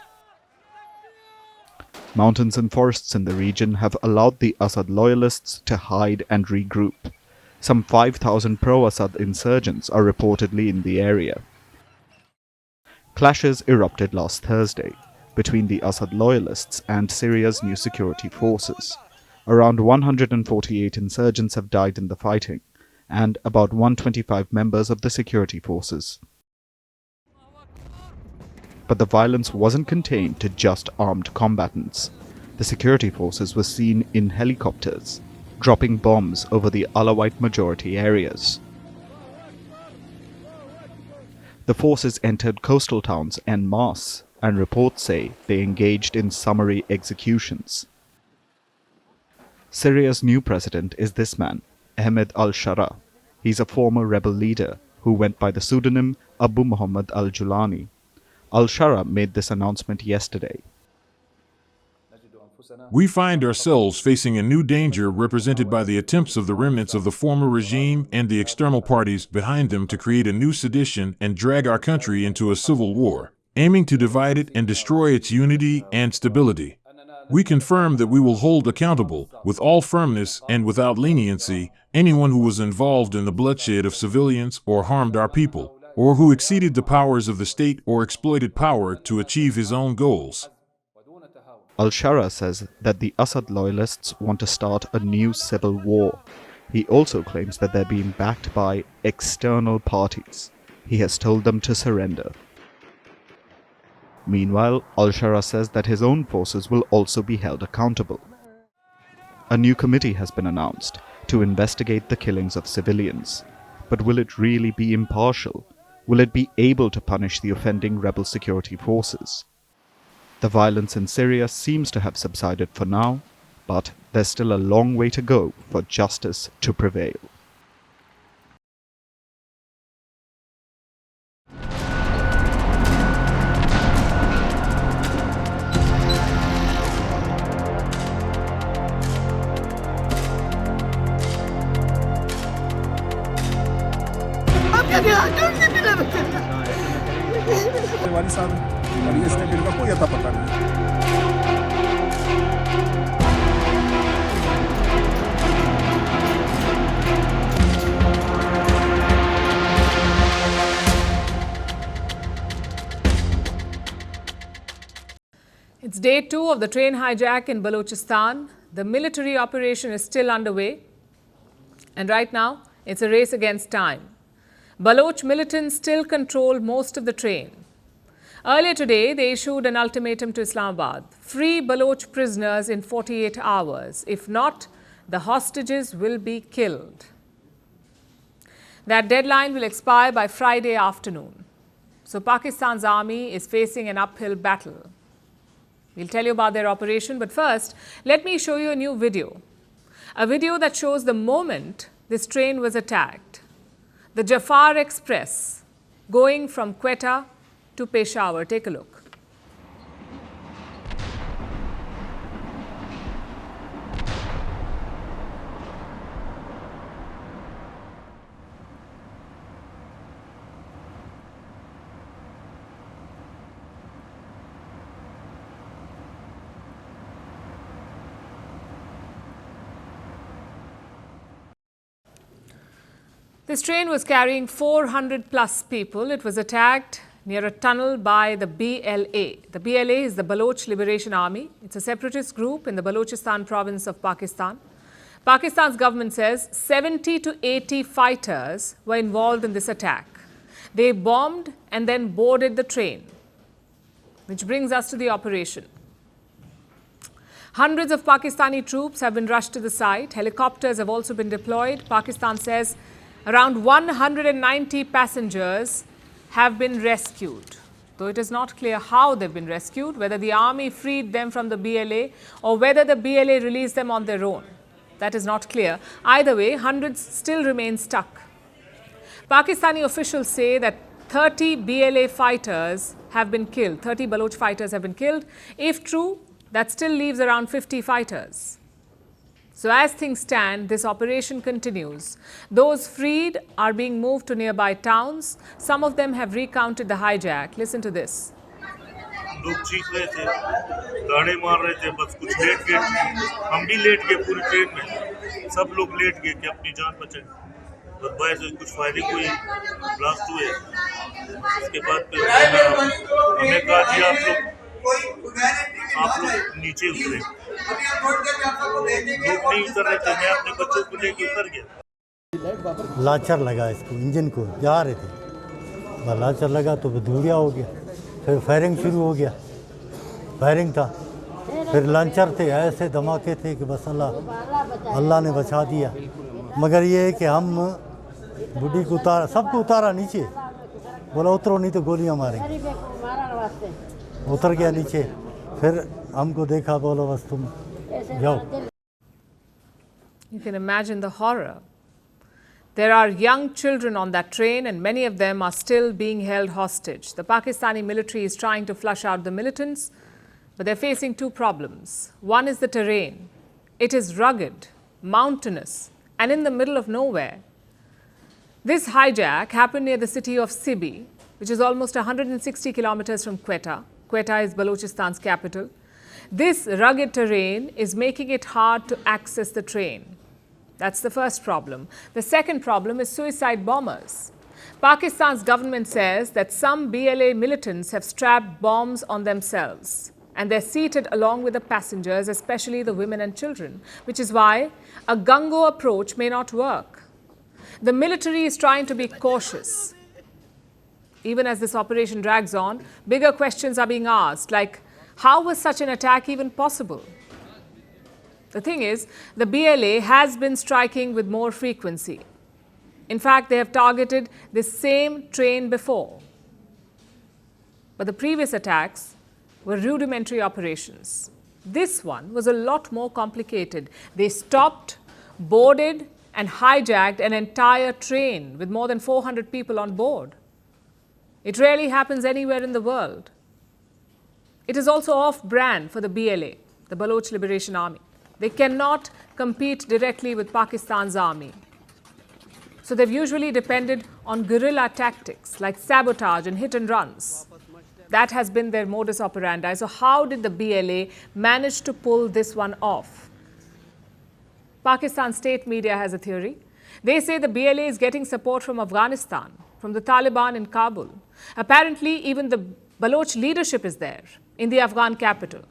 Mountains and forests in the region have allowed the Assad loyalists to hide and regroup. Some 5,000 pro-Assad insurgents are reportedly in the area. Clashes erupted last Thursday between the Assad loyalists and Syria's new security forces. Around 148 insurgents have died in the fighting, and about 125 members of the security forces. But the violence wasn't contained to just armed combatants. The security forces were seen in helicopters, dropping bombs over the Alawite majority areas. The forces entered coastal towns en masse, and reports say they engaged in summary executions. Syria's new president is this man, Ahmad al-Shara. He's a former rebel leader who went by the pseudonym Abu Muhammad al-Julani. Al-Shara made this announcement yesterday. We find ourselves facing a new danger represented by the attempts of the remnants of the former regime and the external parties behind them to create a new sedition and drag our country into a civil war, aiming to divide it and destroy its unity and stability. We confirm that we will hold accountable, with all firmness and without leniency, anyone who was involved in the bloodshed of civilians or harmed our people, or who exceeded the powers of the state or exploited power to achieve his own goals. Al-Shara says that the Assad loyalists want to start a new civil war. He also claims that they're being backed by external parties. He has told them to surrender. Meanwhile, Al-Shara says that his own forces will also be held accountable. A new committee has been announced to investigate the killings of civilians. But will it really be impartial? Will it be able to punish the offending rebel security forces? The violence in Syria seems to have subsided for now, but there's still a long way to go for justice to prevail. It's day 2 of the train hijack in Balochistan. The military operation is still underway. And right now, it's a race against time. Baloch militants still control most of the train. Earlier today, they issued an ultimatum to Islamabad. Free Baloch prisoners in 48 hours. If not, the hostages will be killed. That deadline will expire by Friday afternoon. So Pakistan's army is facing an uphill battle. We'll tell you about their operation, but first, let me show you a new video. A video that shows the moment this train was attacked. The Jafar Express going from Quetta to Peshawar. Take a look. This train was carrying 400 plus people. It was attacked near a tunnel by the BLA. The BLA is the Baloch Liberation Army. It's a separatist group in the Balochistan province of Pakistan. Pakistan's government says 70 to 80 fighters were involved in this attack. They bombed and then boarded the train, which brings us to the operation. Hundreds of Pakistani troops have been rushed to the site. Helicopters have also been deployed. Pakistan says around 190 passengers have been rescued, though it is not clear how they've been rescued, whether the army freed them from the BLA or whether the BLA released them on their own. That is not clear. Either way, hundreds still remain stuck. Pakistani officials say that 30 BLA fighters have been killed. 30 Baloch fighters have been killed. If true, that still leaves around 50 fighters. So as things stand, this operation continues. Those freed are being moved to nearby towns. Some of them have recounted the hijack. Listen to this. लोग चीख रहे थे, गाड़े मार रहे थे, बस कुछ लेट गए, हम भी लेट गए पूरी ट्रेन में, सब लोग लेट गए कि अपनी जान बचाएं। और बाहर से कुछ फायरिंग हुई, ब्लास्ट हुए, उसके बाद फिर हमें कहा कि आप लोग नीचे उतरे, लोग नहीं उतर रहे थे, मैं अपने बच्चों को लेके उतर गया। लाचर लगा इसको, इंजन को जा रहे थे, लाचर लगा तो धुरिया हो गया, फिर फायरिंग शुरू हो गया, फायरिंग था, फिर लॉन्चर थे, ऐसे धमाके थे कि बस अल्लाह ने बचा दिया। मगर ये है कि हम बुढ़ी को उतारा, सबको उतारा नीचे, बोला उतरो नहीं तो गोलियां मारेंगे, उतर गया नीचे, फिर हमको देखा, बोला बस तुम जाओ। You can imagine the horror. There are young children on that train and many of them are still being held hostage. The Pakistani military is trying to flush out the militants, but they're facing two problems. One is the terrain. It is rugged, mountainous, and in the middle of nowhere. This hijack happened near the city of Sibi, which is almost 160 kilometers from Quetta. Quetta is Balochistan's capital. This rugged terrain is making it hard to access the train. That's the first problem. The second problem is suicide bombers. Pakistan's government says that some BLA militants have strapped bombs on themselves and they're seated along with the passengers, especially the women and children, which is why a gung-ho approach may not work. The military is trying to be cautious. Even as this operation drags on, bigger questions are being asked, like how was such an attack even possible? The thing is, the BLA has been striking with more frequency. In fact, they have targeted this same train before. But the previous attacks were rudimentary operations. This one was a lot more complicated. They stopped, boarded, and hijacked an entire train with more than 400 people on board. It rarely happens anywhere in the world. It is also off-brand for the BLA, the Baloch Liberation Army. They cannot compete directly with Pakistan's army. So they've usually depended on guerrilla tactics like sabotage and hit and runs. That has been their modus operandi. So how did the BLA manage to pull this one off? Pakistan state media has a theory. They say the BLA is getting support from Afghanistan, from the Taliban in Kabul. Apparently, even the Baloch leadership is there in the Afghan capital.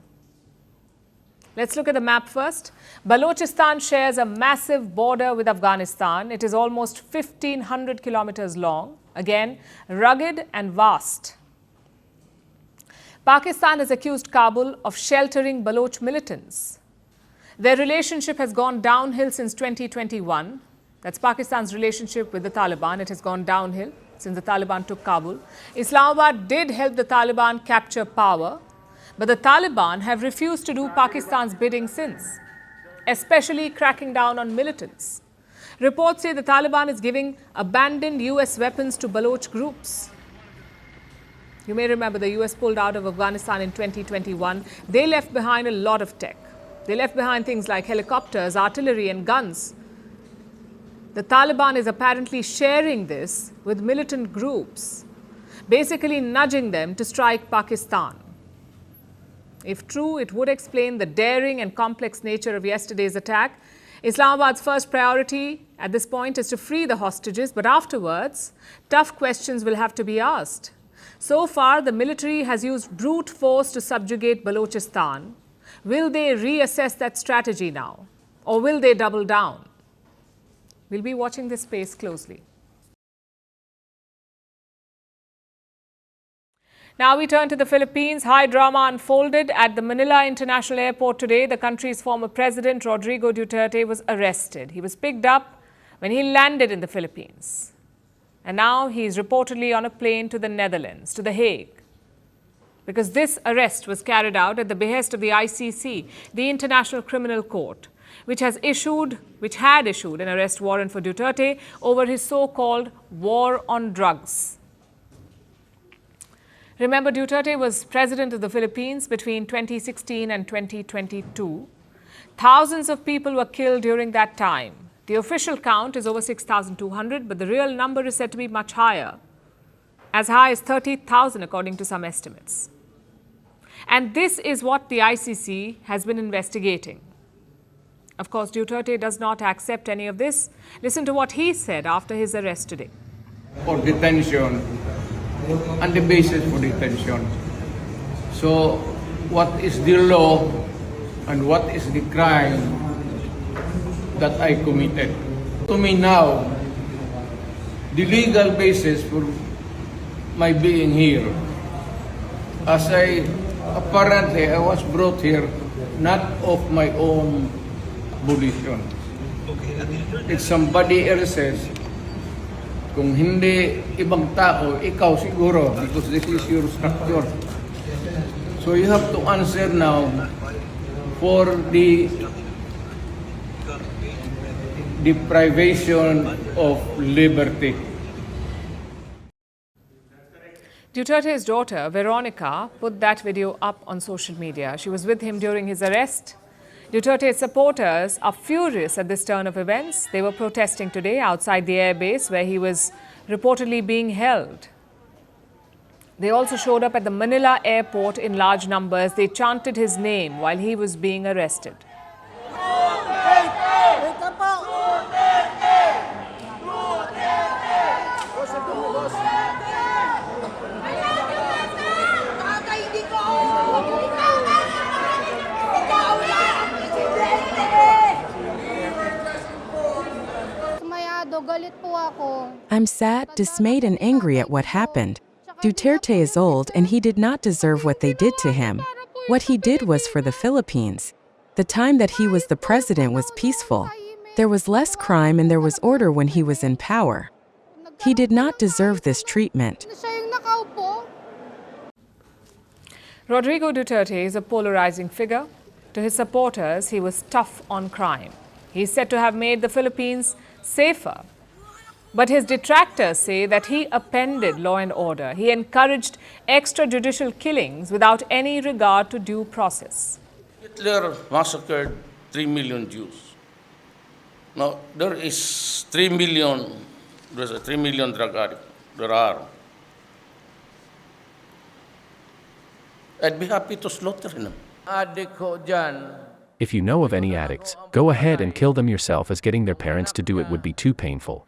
Let's look at the map first. Balochistan shares a massive border with Afghanistan. It is almost 1,500 kilometers long. Again, rugged and vast. Pakistan has accused Kabul of sheltering Baloch militants. Their relationship has gone downhill since 2021. That's Pakistan's relationship with the Taliban. It has gone downhill since the Taliban took Kabul. Islamabad did help the Taliban capture power, but the Taliban have refused to do Pakistan's bidding since, especially cracking down on militants. Reports say the Taliban is giving abandoned US weapons to Baloch groups. You may remember the US pulled out of Afghanistan in 2021. They left behind a lot of tech. They left behind things like helicopters, artillery, and guns. The Taliban is apparently sharing this with militant groups, basically nudging them to strike Pakistan. If true, it would explain the daring and complex nature of yesterday's attack. Islamabad's first priority at this point is to free the hostages, but afterwards, tough questions will have to be asked. So far, the military has used brute force to subjugate Balochistan. Will they reassess that strategy now, or will they double down? We'll be watching this space closely. Now we turn to the Philippines. High drama unfolded at the Manila International Airport today. The country's former president, Rodrigo Duterte, was arrested. He was picked up when he landed in the Philippines. And now he is reportedly on a plane to the Netherlands, to The Hague. Because this arrest was carried out at the behest of the ICC, the International Criminal Court, which had issued an arrest warrant for Duterte over his so-called war on drugs. Remember, Duterte was president of the Philippines between 2016 and 2022. Thousands of people were killed during that time. The official count is over 6,200, but the real number is said to be much higher, as high as 30,000 according to some estimates. And this is what the ICC has been investigating. Of course, Duterte does not accept any of this. Listen to what he said after his arrest today. For detention and the basis for detention. So, what is the law and what is the crime that I committed? To me now, the legal basis for my being here, as apparently I was brought here not of my own volition. It's somebody else's. Kung hindi ibang tao, ikaw siguro, because this is your structure. So you have to answer now for the deprivation of liberty. Duterte's daughter, Veronica, put that video up on social media. She was with him during his arrest. Duterte's supporters are furious at this turn of events. They were protesting today outside the airbase where he was reportedly being held. They also showed up at the Manila airport in large numbers. They chanted his name while he was being arrested. I'm sad, dismayed, and angry at what happened. Duterte is old and he did not deserve what they did to him. What he did was for the Philippines. The time that he was the president was peaceful. There was less crime and there was order when he was in power. He did not deserve this treatment. Rodrigo Duterte is a polarizing figure. To his supporters, he was tough on crime. He is said to have made the Philippines safer. But his detractors say that he upended law and order. He encouraged extrajudicial killings without any regard to due process. Hitler massacred 3 million Jews. Now, there is 3 million, there's a 3 million drug addicts. There are. I'd be happy to slaughter them. If you know of any addicts, go ahead and kill them yourself, as getting their parents to do it would be too painful.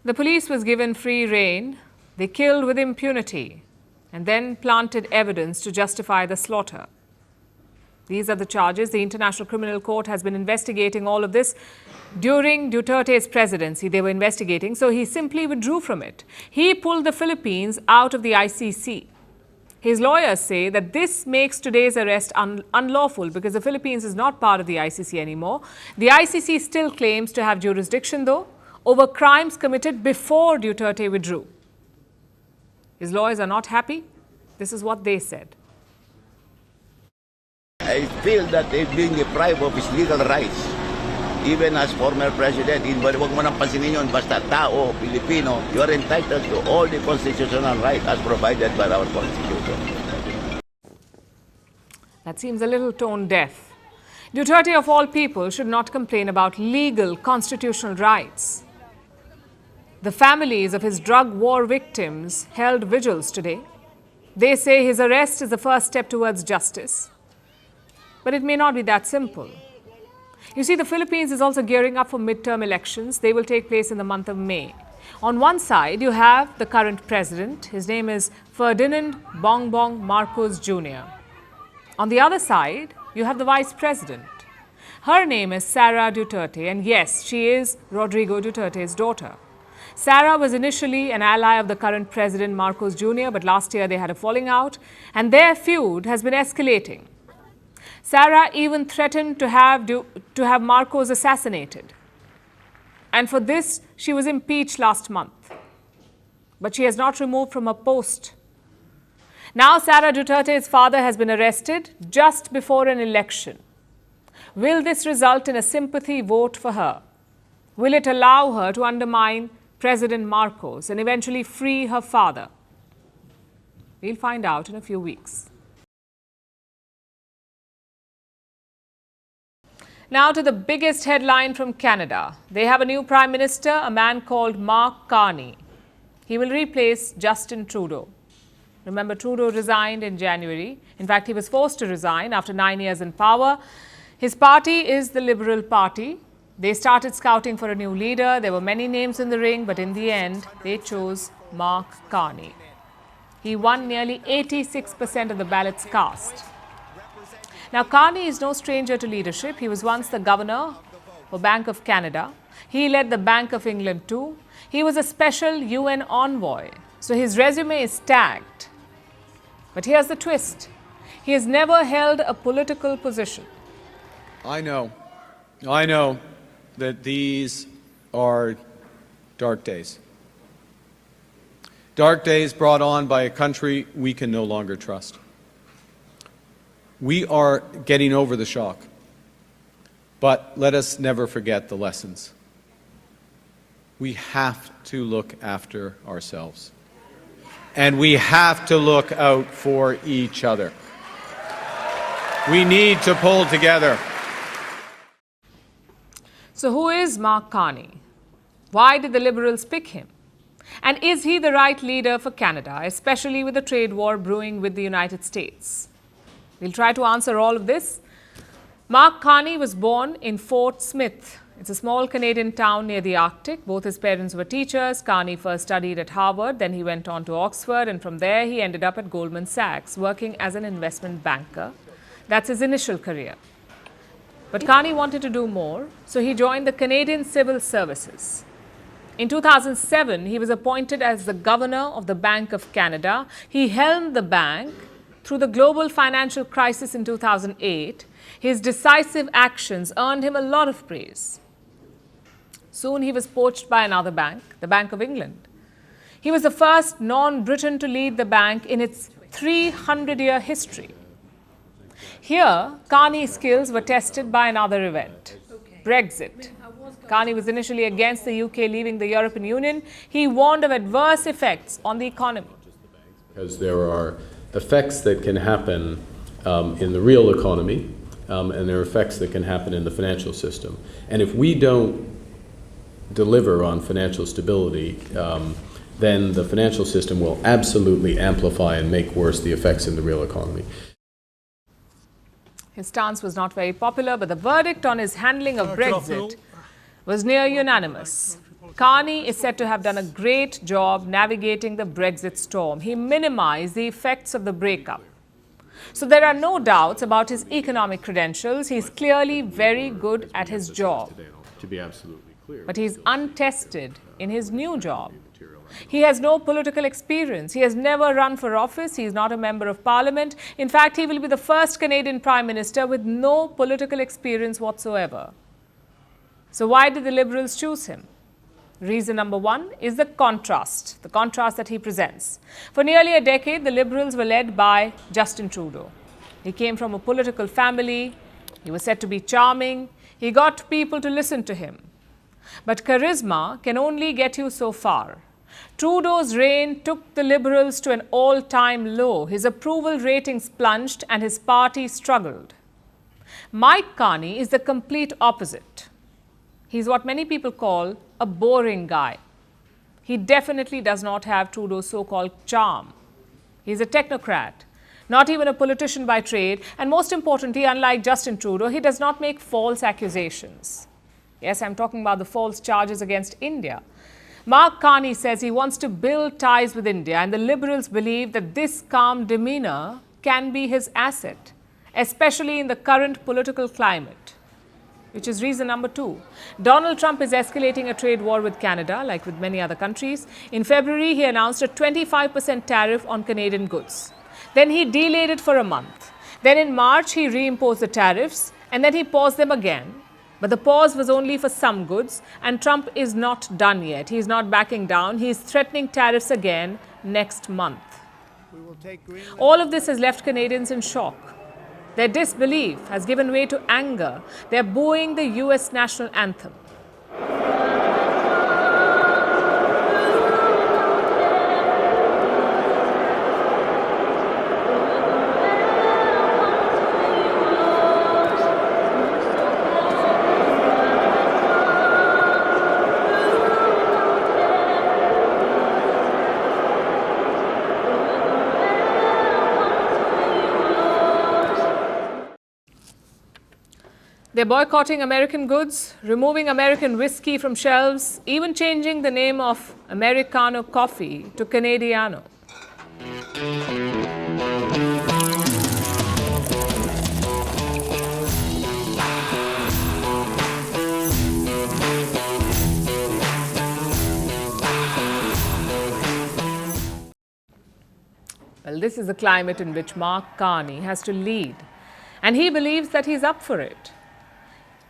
The police was given free rein. They killed with impunity and then planted evidence to justify the slaughter. These are the charges. The International Criminal Court has been investigating all of this. During Duterte's presidency, they were investigating, so he simply withdrew from it. He pulled the Philippines out of the ICC. His lawyers say that this makes today's arrest unlawful because the Philippines is not part of the ICC anymore. The ICC still claims to have jurisdiction, though, over crimes committed before Duterte withdrew. His lawyers are not happy. This is what they said. I feel that they've been deprived of his legal rights. Even as former president, huwag mo nang pansinin yun, basta tao, Pilipino, you are entitled to all the constitutional rights as provided by our Constitution. That seems a little tone deaf. Duterte, of all people, should not complain about legal constitutional rights. The families of his drug war victims held vigils today. They say his arrest is the first step towards justice. But it may not be that simple. You see, the Philippines is also gearing up for midterm elections. They will take place in the month of May. On one side, you have the current president. His name is Ferdinand Bongbong Marcos Jr. On the other side, you have the vice president. Her name is Sara Duterte, and yes, she is Rodrigo Duterte's daughter. Sara was initially an ally of the current president Marcos Jr., but last year they had a falling out, and their feud has been escalating. Sara even threatened to have Marcos assassinated. And for this, she was impeached last month. But she has not removed from her post. Now Sara Duterte's father has been arrested just before an election. Will this result in a sympathy vote for her? Will it allow her to undermine President Marcos and eventually free her father? We'll find out in a few weeks. Now to the biggest headline from Canada. They have a new Prime Minister, a man called Mark Carney. He will replace Justin Trudeau. Remember, Trudeau resigned in January. In fact, he was forced to resign after 9 years in power. His party is the Liberal Party. They started scouting for a new leader. There were many names in the ring, but in the end, they chose Mark Carney. He won nearly 86% of the ballots cast. Now, Carney is no stranger to leadership. He was once the governor for Bank of Canada. He led the Bank of England too. He was a special UN envoy. So his resume is stacked. But here's the twist. He has never held a political position. I know that these are dark days. Dark days brought on by a country we can no longer trust. We are getting over the shock, but let us never forget the lessons. We have to look after ourselves, and we have to look out for each other. We need to pull together. So who is Mark Carney? Why did the Liberals pick him? And is he the right leader for Canada, especially with the trade war brewing with the United States? We'll try to answer all of this. Mark Carney was born in Fort Smith. It's a small Canadian town near the Arctic. Both his parents were teachers. Carney first studied at Harvard, then he went on to Oxford, and from there he ended up at Goldman Sachs, working as an investment banker. That's his initial career. But Carney wanted to do more, so he joined the Canadian Civil Services. In 2007, he was appointed as the governor of the Bank of Canada. He helmed the bank through the global financial crisis in 2008. His decisive actions earned him a lot of praise. Soon he was poached by another bank, the Bank of England. He was the first non-Briton to lead the bank in its 300-year history. Here, Carney's skills were tested by another event, Brexit. Carney was initially against the UK leaving the European Union. He warned of adverse effects on the economy. Because there are effects that can happen in the real economy, and there are effects that can happen in the financial system. And if we don't deliver on financial stability, then the financial system will absolutely amplify and make worse the effects in the real economy. His stance was not very popular, but the verdict on his handling of Brexit was near unanimous. Carney is said to have done a great job navigating the Brexit storm. He minimized the effects of the breakup. So there are no doubts about his economic credentials. He's clearly very good at his job. To be absolutely clear. But he's untested in his new job. He has no political experience. He has never run for office. He's not a member of parliament. In fact, he will be the first Canadian Prime Minister with no political experience whatsoever. So why did the Liberals choose him? Reason number one is the contrast that he presents. For nearly a decade, the Liberals were led by Justin Trudeau. He came from a political family. He was said to be charming. He got people to listen to him. But charisma can only get you so far. Trudeau's reign took the Liberals to an all-time low. His approval ratings plunged and his party struggled. Mike Carney is the complete opposite. He's what many people call a boring guy. He definitely does not have Trudeau's so-called charm. He's a technocrat, not even a politician by trade, and most importantly, unlike Justin Trudeau, he does not make false accusations. Yes, I'm talking about the false charges against India. Mark Carney says he wants to build ties with India, and the Liberals believe that this calm demeanor can be his asset, especially in the current political climate, which is reason number two. Donald Trump is escalating a trade war with Canada, like with many other countries. In February, he announced a 25% tariff on Canadian goods. Then he delayed it for a month. Then in March, he reimposed the tariffs, and then he paused them again. But the pause was only for some goods, and Trump is not done yet. He is not backing down. He is threatening tariffs again next month. All of this has left Canadians in shock. Their disbelief has given way to anger. They're booing the US national anthem. They're boycotting American goods, removing American whiskey from shelves, even changing the name of Americano coffee to Canadiano. Well, this is the climate in which Mark Carney has to lead, and he believes that he's up for it.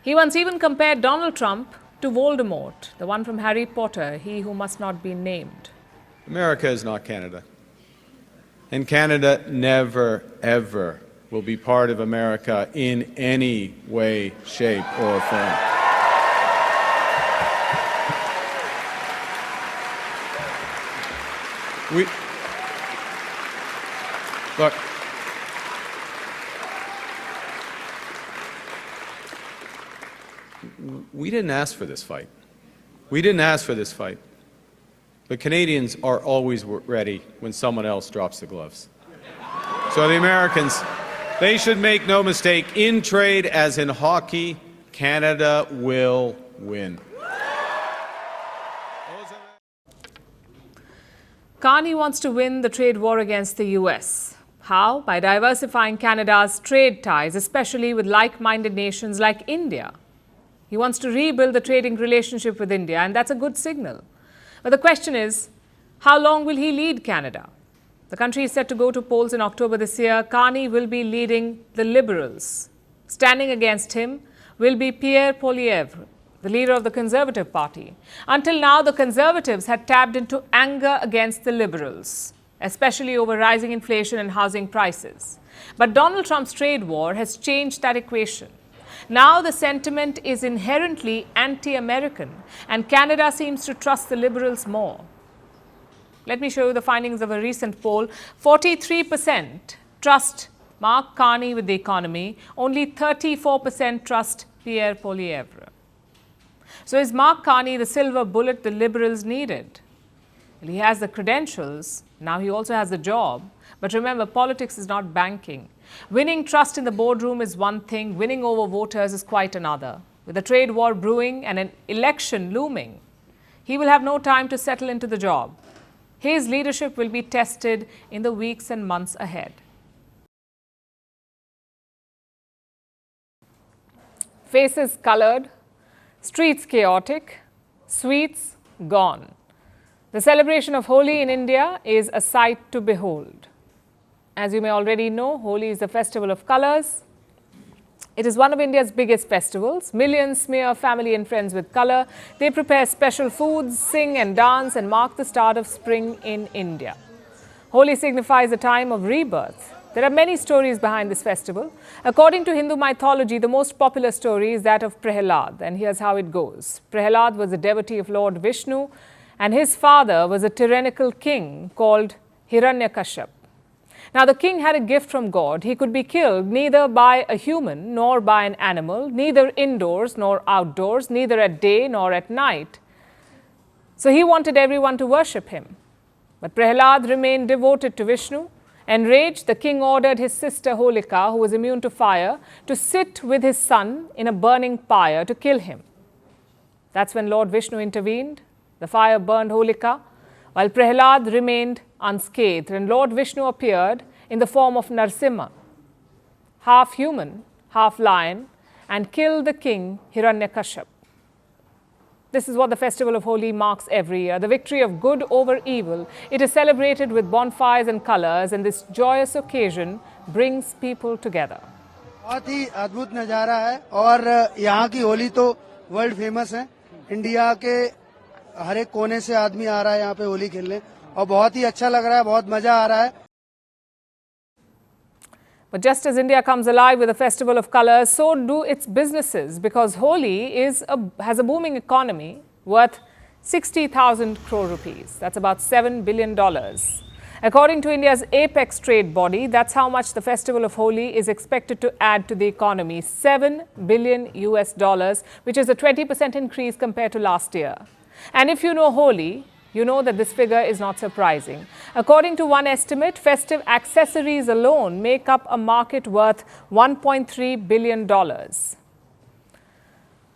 He once even compared Donald Trump to Voldemort, the one from Harry Potter, he who must not be named. America is not Canada. And Canada never, ever will be part of America in any way, shape, or form. Look, we didn't ask for this fight. We didn't ask for this fight. But Canadians are always ready when someone else drops the gloves. So the Americans, they should make no mistake, in trade as in hockey, Canada will win. Carney wants to win the trade war against the US. How? By diversifying Canada's trade ties, especially with like-minded nations like India. He wants to rebuild the trading relationship with India, and that's a good signal. But the question is, how long will he lead Canada? The country is set to go to polls in October this year. Carney will be leading the Liberals. Standing against him will be Pierre Poilievre, the leader of the Conservative Party. Until now, the Conservatives had tapped into anger against the Liberals. especially over rising inflation and housing prices. But Donald Trump's trade war has changed that equation. Now the sentiment is inherently anti-American, and Canada seems to trust the Liberals more. Let me show you the findings of a recent poll. 43% trust Mark Carney with the economy. Only 34% trust Pierre Poilievre. So is Mark Carney the silver bullet the Liberals needed? Well, he has the credentials. Now he also has the job. But remember, politics is not banking. Winning trust in the boardroom is one thing. Winning over voters is quite another. With a trade war brewing and an election looming, he will have no time to settle into the job. His leadership will be tested in the weeks and months ahead. Faces coloured, streets chaotic, sweets gone. The celebration of Holi in India is a sight to behold. As you may already know, Holi is the festival of colours. It is one of India's biggest festivals. Millions smear family and friends with colour. They prepare special foods, sing and dance, and mark the start of spring in India. Holi signifies a time of rebirth. There are many stories behind this festival. According to Hindu mythology, the most popular story is that of Prahlad, and here's how it goes. Prahlad was a devotee of Lord Vishnu, and his father was a tyrannical king called Hiranyakashipu. Now, the king had a gift from God. He could be killed neither by a human nor by an animal, neither indoors nor outdoors, neither at day nor at night. So he wanted everyone to worship him. But Prahlad remained devoted to Vishnu. Enraged, the king ordered his sister Holika, who was immune to fire, to sit with his son in a burning pyre to kill him. That's when Lord Vishnu intervened. The fire burned Holika, while Prahlad remained unscathed, and Lord Vishnu appeared in the form of Narsimha, half human, half lion, and killed the king Hiranyakashipu. This is what the festival of Holi marks every year, the victory of good over evil. It is celebrated with bonfires and colors, and this joyous occasion brings people together. बहुत ही अद्भुत नज़ारा है और यहाँ की होली तो world famous है। India के हर एक कोने से आदमी आ रहा है यहाँ पे होली खेलने और बहुत ही अच्छा लग रहा है, बहुत मजा आ रहा है। But just as India comes alive with a festival of colours, so do its businesses, because Holi has a booming economy worth 60,000 crore rupees. That's about $7 billion. According to India's apex trade body, that's how much the festival of Holi is expected to add to the economy, $7 billion US, which is a 20% increase compared to last year. And if you know Holi, you know that this figure is not surprising. According to one estimate, festive accessories alone make up a market worth $1.3 billion. There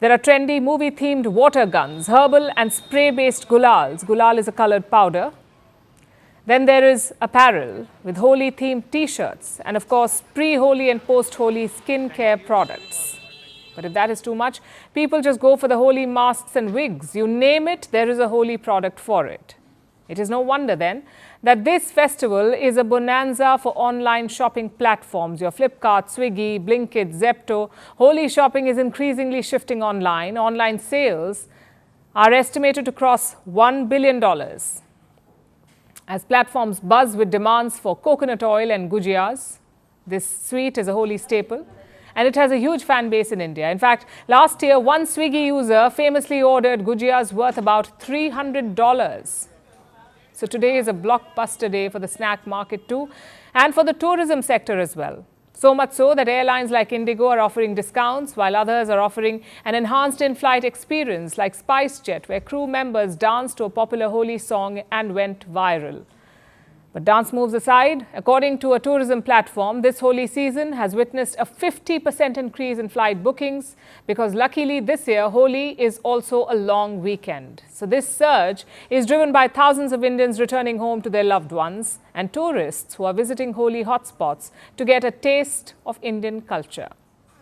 are trendy movie-themed water guns, herbal and spray-based gulals. Gulal is a coloured powder. Then there is apparel with Holi-themed T-shirts and, of course, pre-Holi and post-Holi skincare products. But if that is too much, people just go for the Holi masks and wigs. You name it, there is a Holi product for it. It is no wonder then that this festival is a bonanza for online shopping platforms. Your Flipkart, Swiggy, Blinkit, Zepto. Holi shopping is increasingly shifting online. Online sales are estimated to cross $1 billion. As platforms buzz with demands for coconut oil and gujiyas, this sweet is a Holi staple. And it has a huge fan base in India. In fact, last year, one Swiggy user famously ordered gujiyas worth about $300. So today is a blockbuster day for the snack market too, and for the tourism sector as well. So much so that airlines like Indigo are offering discounts, while others are offering an enhanced in-flight experience like SpiceJet, where crew members danced to a popular Holi song and went viral. But dance moves aside, according to a tourism platform, this Holi season has witnessed a 50% increase in flight bookings because luckily this year Holi is also a long weekend. So this surge is driven by thousands of Indians returning home to their loved ones and tourists who are visiting Holi hotspots to get a taste of Indian culture.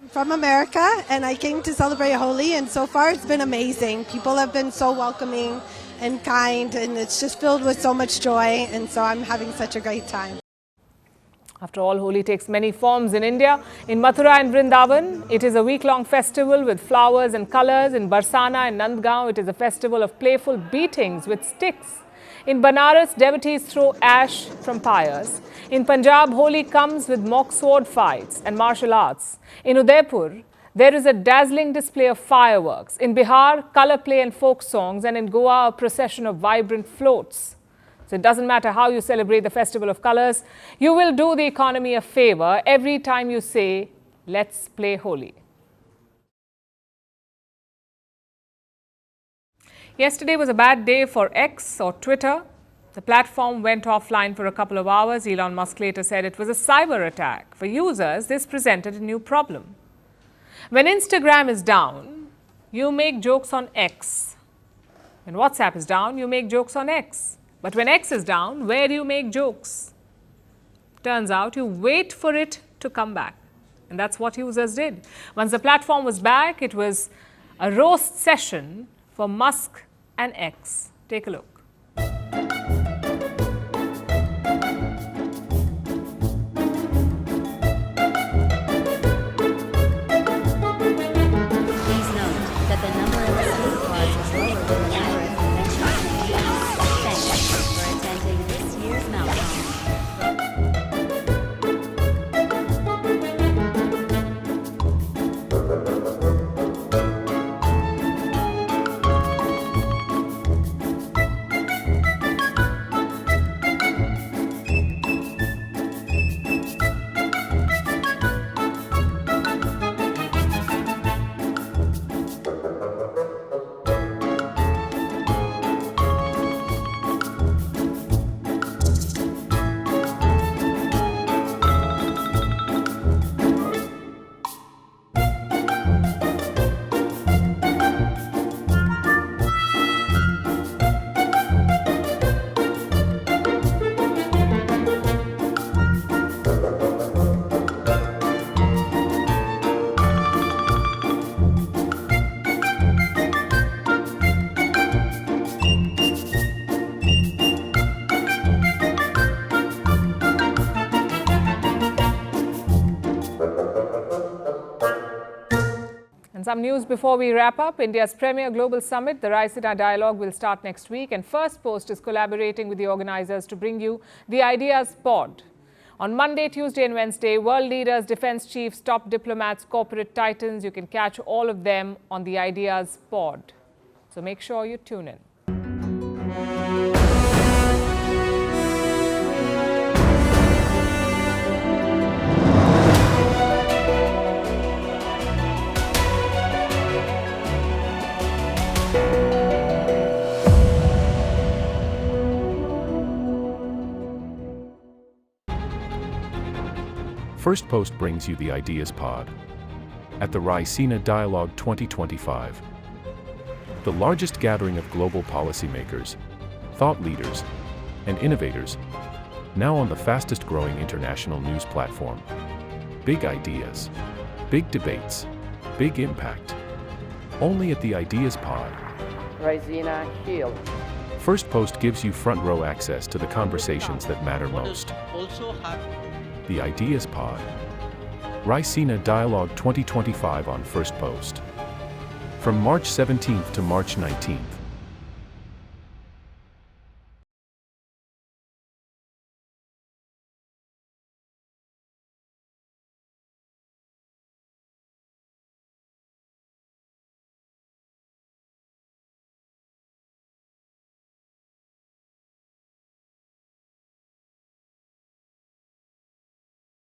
I'm from America and I came to celebrate Holi, and so far it's been amazing. People have been so welcoming and kind, and it's just filled with so much joy, and so I'm having such a great time. After all, Holi takes many forms in India. In Mathura and Vrindavan, it is a week-long festival with flowers and colours. In Barsana and Nandgaon, it is a festival of playful beatings with sticks. In Banaras, devotees throw ash from pyres. In Punjab, Holi comes with mock sword fights and martial arts. In Udaipur, there is a dazzling display of fireworks. In Bihar, colour play and folk songs. And in Goa, a procession of vibrant floats. So it doesn't matter how you celebrate the Festival of Colours, you will do the economy a favour every time you say, let's play Holi. Yesterday was a bad day for X or Twitter. The platform went offline for a couple of hours. Elon Musk later said it was a cyber attack. For users, this presented a new problem. When Instagram is down, you make jokes on X. When WhatsApp is down, you make jokes on X. But when X is down, where do you make jokes? Turns out you wait for it to come back. And that's what users did. Once the platform was back, it was a roast session for Musk and X. Take a look. Some news before we wrap up. India's premier global summit, the Raisina Dialogue, will start next week, and Firstpost is collaborating with the organizers to bring you the Ideas Pod. On Monday, Tuesday and Wednesday, world leaders, defense chiefs, top diplomats, corporate titans, you can catch all of them on the Ideas Pod. So make sure you tune in. Firstpost brings you the Ideas Pod at the Raisina Dialogue 2025, the largest gathering of global policymakers, thought leaders, and innovators, now on the fastest growing international news platform. Big ideas, big debates, big impact. Only at the Ideas Pod. Raisina Hill. Firstpost gives you front row access to the conversations that matter most. The Ideas Pod. Raisina Dialogue 2025 on Firstpost. From March 17th to March 19th.